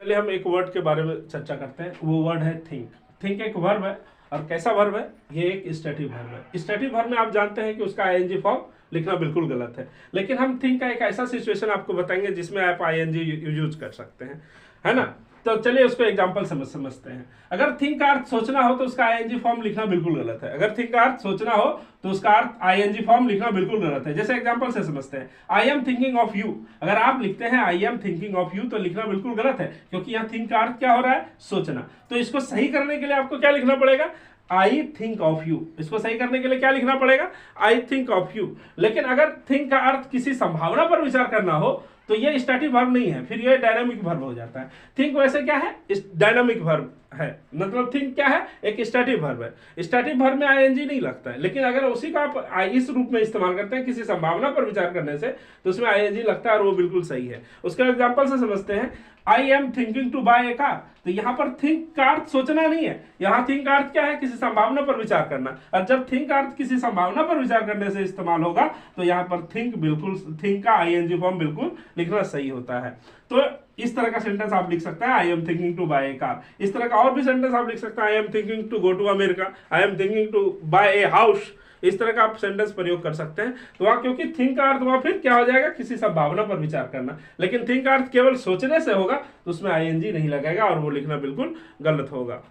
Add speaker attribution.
Speaker 1: पहले हम एक वर्ड के बारे में चर्चा करते हैं, वो वर्ड है थिंक। थिंक एक वर्ब है, और कैसा वर्ब है? ये एक स्टेटिव वर्ब है। स्टेटिव वर्ब में आप जानते हैं कि उसका आईएनजी फॉर्म लिखना बिल्कुल गलत है, लेकिन हम थिंक का एक ऐसा सिचुएशन आपको बताएंगे जिसमें आप आईएनजी यूज कर सकते हैं, है ना। तो चलिए उसको एग्जांपल समझते हैं। अगर थिंक का अर्थ सोचना हो तो उसका आईएनजी फॉर्म लिखना बिल्कुल गलत है। अगर थिंक का अर्थ सोचना हो तो उसका अर्थ आईएनजी फॉर्म लिखना बिल्कुल गलत है। जैसे एग्जांपल से समझते हैं, I am thinking of you. अगर आप लिखते हैं I am thinking of you तो लिखना बिल्कुल गलत है, क्योंकि यहाँ थिंक का अर्थ क्या हो रहा है? सोचना। तो इसको सही करने के लिए आपको क्या लिखना पड़ेगा? I think of you. इसको सही करने के लिए क्या लिखना पड़ेगा? I think of you. लेकिन अगर थिंक का अर्थ किसी संभावना पर विचार करना हो तो ये स्टैटिक वर्ब नहीं है, फिर ये डायनामिक वर्ब हो जाता है। थिंक वैसे क्या है? डायनामिक वर्ब है, मतलब थिंक क्या है? एक स्टैटिक वर्ब है। स्टैटिक वर्ब में आईएनजी नहीं लगता है, लेकिन अगर उसी का आप इस रूप में इस्तेमाल करते हैं किसी संभावना पर विचार करने से, तो उसमें आईएनजी लगता है और वो बिल्कुल सही है। उसका एग्जांपल से समझते हैं, I am thinking to buy a car. तो यहाँ पर थिंक का अर्थ सोचना नहीं है, यहाँ थिंक का अर्थ क्या है? किसी संभावना पर विचार करना। और जब थिंक का अर्थ किसी संभावना पर विचार करने से इस्तेमाल होगा तो यहाँ पर थिंक का आईएनजी फॉर्म बिल्कुल लिखना सही होता है। तो इस तरह का सेंटेंस आप लिख सकते हैं, I am thinking to buy a car. इस तरह का और भी सेंटेंस आप लिख सकते हैं, I am thinking to go to America, I am thinking to buy a house. इस तरह का आप सेंटेंस प्रयोग कर सकते हैं। तो वहां क्योंकि थिंक का अर्थ वहां फिर क्या हो जाएगा? किसी संभावना पर विचार करना। लेकिन थिंक का अर्थ केवल सोचने से होगा तो उसमें आईएनजी नहीं लगेगा और वो लिखना बिल्कुल गलत होगा।